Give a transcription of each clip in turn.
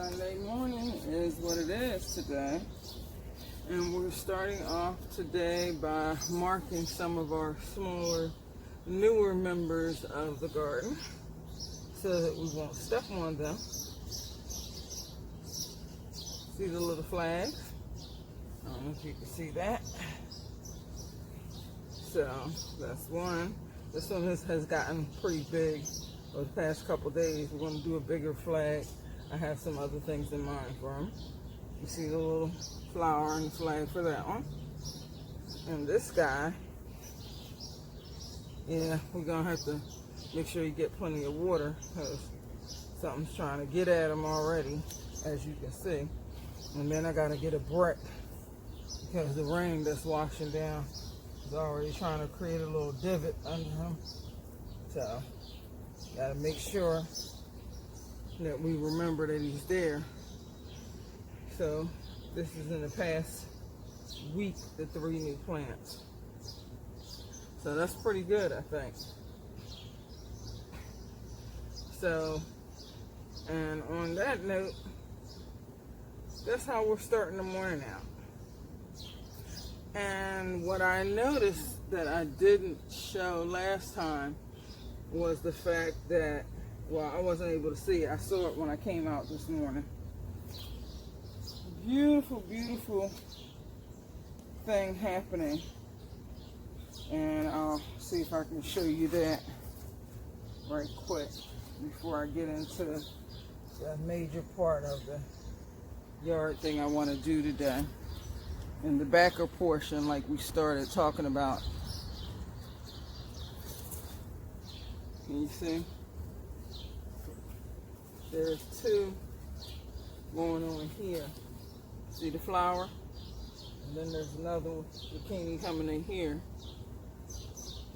Sunday morning is what it is today. And we're starting off today by marking some of our smaller, newer members of the garden so that we won't step on them. See the little flags? I don't know if you can see that. So that's one. This one has gotten pretty big over the past couple days. We're going to do a bigger flag. I have some other things in mind for him. You see the little flower and the flag for that one. And this guy, yeah, we're going to have to make sure you get plenty of water because something's trying to get at him already, as you can see. And then I got to get a brick because the rain that's washing down is already trying to create a little divot under him. So, got to make sure that we remember that he's there. So this is in the past week, the 3 new plants. So that's pretty good, I think. So, and on that note, that's how we're starting the morning out. And what I noticed that I didn't show last time was the fact that, well, I wasn't able to see it. I saw it when I came out this morning. Beautiful, beautiful thing happening. And I'll see if I can show you that right quick before I get into the major part of the yard thing I want to do today. In the backer portion, like we started talking about. Can you see? There's 2 going on here. See the flower? And then there's another zucchini coming in here.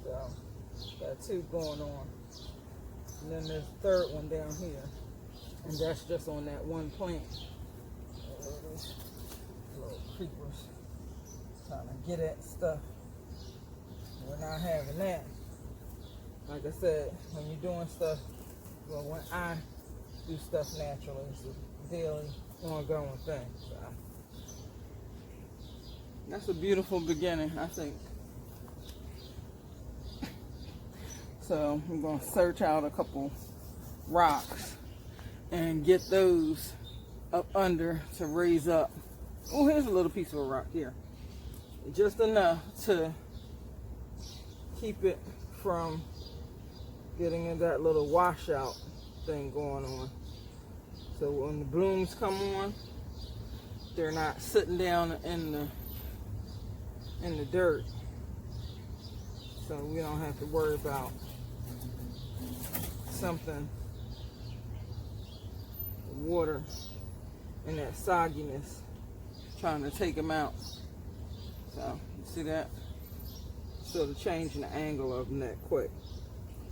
So, got 2 going on. And then there's a 3rd one down here. And that's just on that one plant. Little creepers trying to get at stuff. We're not having that. Like I said, when you're doing stuff, well, when I do stuff naturally, it's a daily, ongoing thing. So that's a beautiful beginning, I think. So I'm going to search out a couple rocks and get those up under to raise up. Oh, here's a little piece of a rock here. Just enough to keep it from getting in that little washout thing going on. So when the blooms come on, they're not sitting down in the dirt. So we don't have to worry about something, water and that sogginess trying to take them out. So you see that? Sort of changing the angle of them that quick.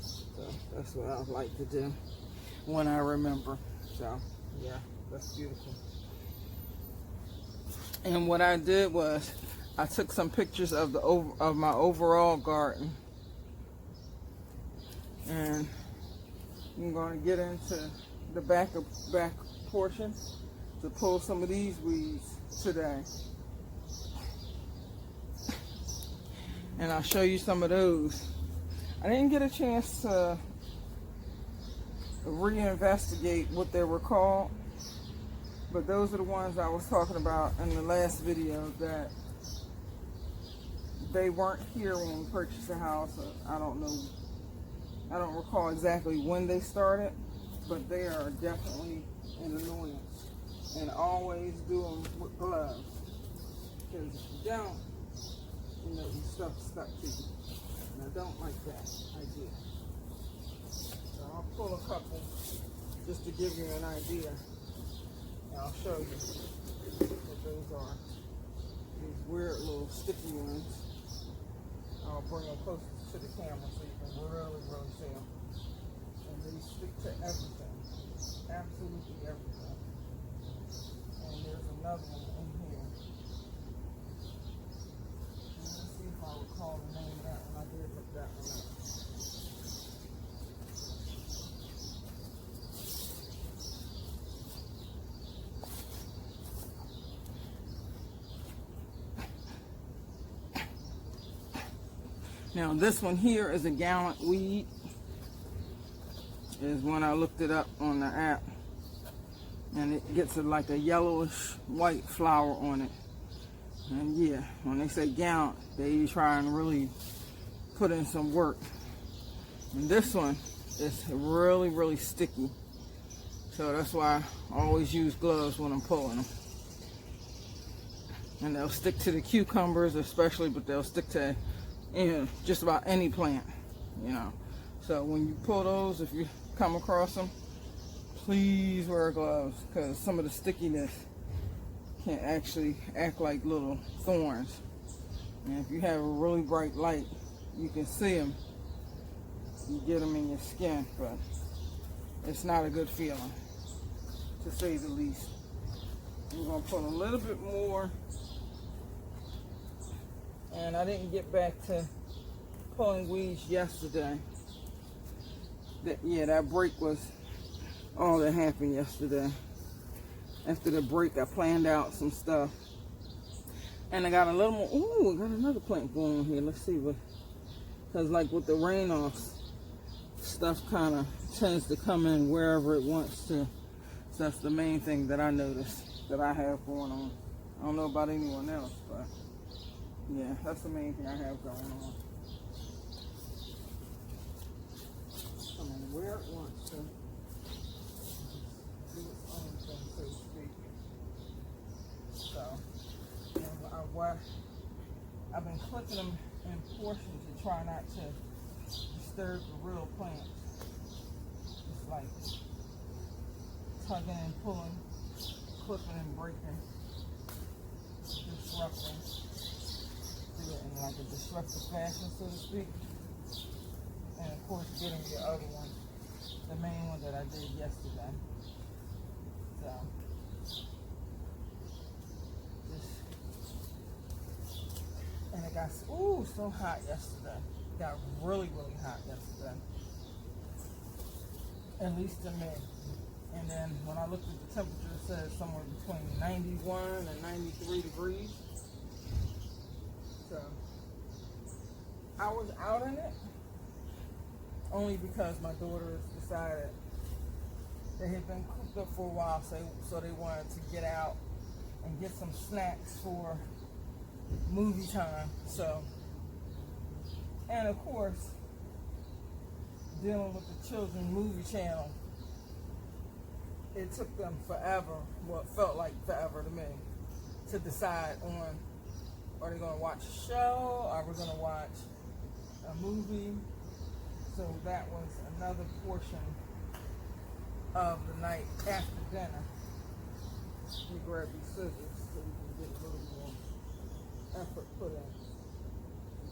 So that's what I like to do when I remember. So yeah, that's beautiful. And what I did was I took some pictures of my overall garden, and I'm going to get into the back portion to pull some of these weeds today. And I'll show you some of those. I didn't get a chance to reinvestigate what they were called, but those are the ones I was talking about in the last video, that they weren't here when we purchased the house. I don't know, I don't recall exactly when they started, but they are definitely an annoyance. And always do them with gloves, because if you don't, you know, your stuff's stuck to you. And I don't like that idea. So I'll pull a couple just to give you an idea. And I'll show you what those are. These weird little sticky ones. I'll bring them closer to the camera so you can really, really see them. And they stick to everything. Absolutely everything. And there's another one in here. Let's see if I recall the name of that one. I did look that one up. Now this one here is a gallant weed. Is when I looked it up on the app. And it gets like a yellowish white flower on it. And yeah, when they say gallant, they try and really put in some work. And this one is really, really sticky. So that's why I always use gloves when I'm pulling them. And they'll stick to the cucumbers especially, but they'll stick to, you know, just about any plant, you know. So when you pull those, if you come across them, please wear gloves, because some of the stickiness can actually act like little thorns. And if you have a really bright light, you can see them. You get them in your skin, but it's not a good feeling, to say the least. I'm going to put a little bit more. And I didn't get back to pulling weeds yesterday. That break was all that happened yesterday. After the break, I planned out some stuff. And I got a little more. Ooh, I got another plant going on here. Let's see what. Because like with the rain-offs, stuff kind of tends to come in wherever it wants to. So that's the main thing that I noticed that I have going on. I don't know about anyone else, but yeah, that's the main thing I have going on. I mean, where it wants to do its own thing, so to speak. So, you know, I've been clipping them in portions to try not to disturb the real plants. It's like tugging and pulling, clipping and breaking, disrupting. Do it in like a disruptive fashion, so to speak. And of course, getting the other one, the main one that I did yesterday. So, and it got so hot yesterday. It got really, really hot yesterday. At least to me. And then when I looked at the temperature, it said somewhere between 91 and 93 degrees. So I was out in it only because my daughters decided they had been cooped up for a while, so they wanted to get out and get some snacks for movie time. So, and of course, dealing with the children's movie channel, it took them forever, what felt like forever to me, to decide on, are they going to watch a show? Are we going to watch a movie? So that was another portion of the night after dinner. We grabbed these scissors so we can get a little more effort put in.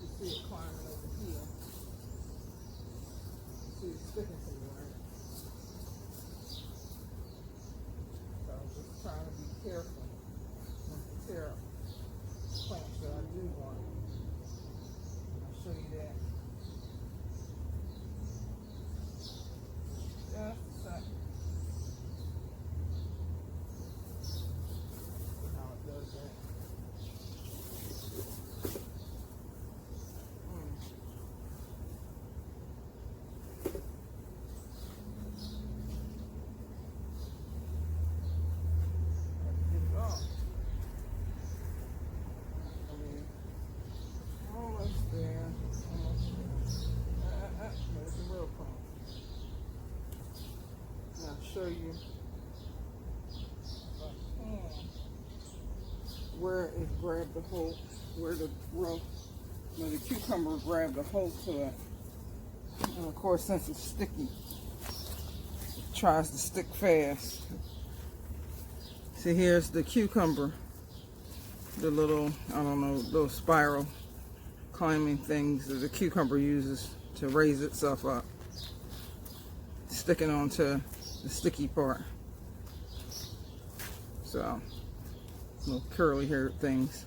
You see it climbing over here. You see it sticking somewhere. So I'm just trying to be careful not to tear up plants that I do want. I'll show you that. Just a sec. See how it does that. Show you where it grabbed the hold, where the cucumber grabbed the hold to it. And of course, since it's sticky, it tries to stick fast. See, here's the cucumber, the little, I don't know, little spiral climbing things that the cucumber uses to raise itself up, sticking onto the sticky part. So, little curly haired things.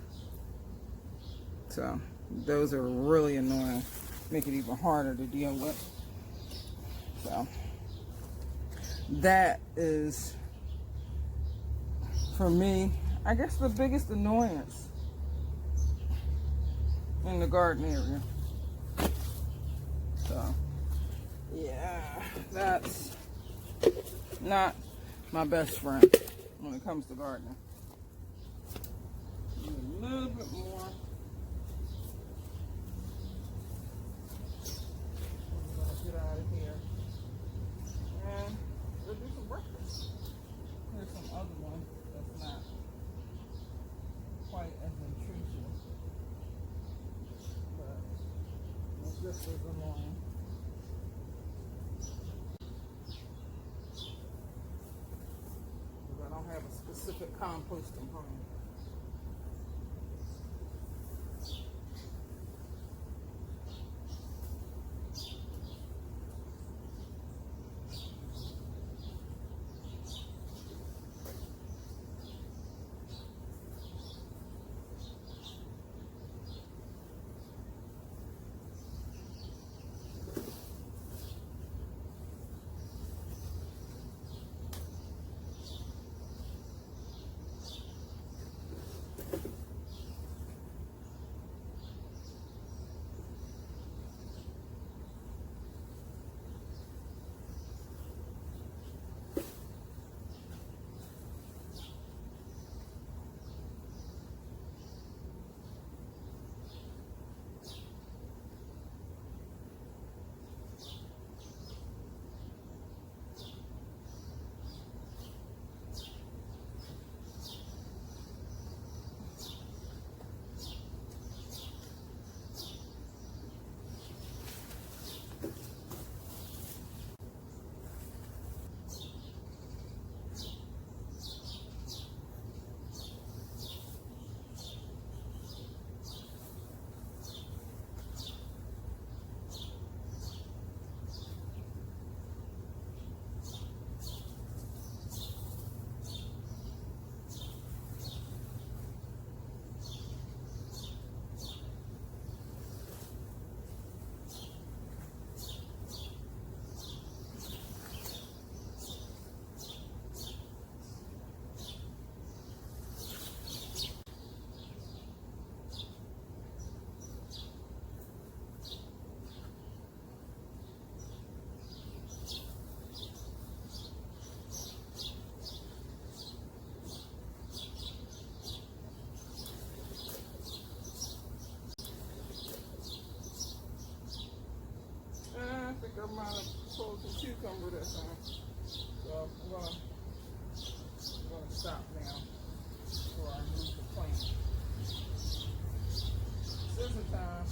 So, those are really annoying. Make it even harder to deal with. So, that is, for me, I guess the biggest annoyance in the garden area. So, yeah, that's not my best friend when it comes to gardening. A little bit more. I'm gonna get out of here and we'll do some breakfast. Here's some other one that's not quite as intrusive, but it's just as annoying. Because I don't have a specific composting plan. I think I might have pulled some cucumber this time. So I'm gonna stop now before I move the plant. Scissor time.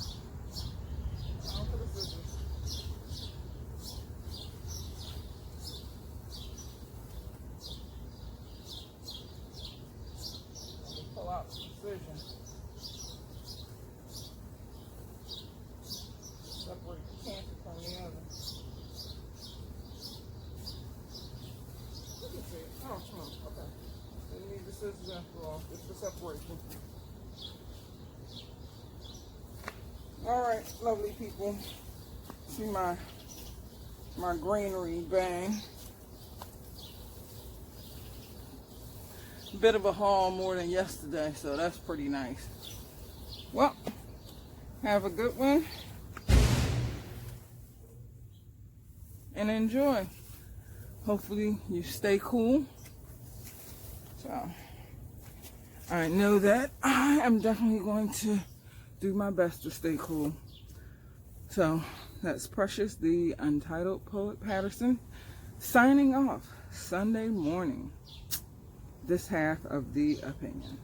On for the scissors. Let me pull out the precision. Separate the cancer from the other. Look at it. Oh, okay. Didn't need the scissors after all. Just for separation. Alright, lovely people. See my greenery bang. Bit of a haul more than yesterday, so that's pretty nice. Well, have a good one. And enjoy. Hopefully you stay cool. So I know that I am definitely going to do my best to stay cool. So that's Precious, the Untitled Poet Patterson, signing off Sunday morning. This half of The Opinion.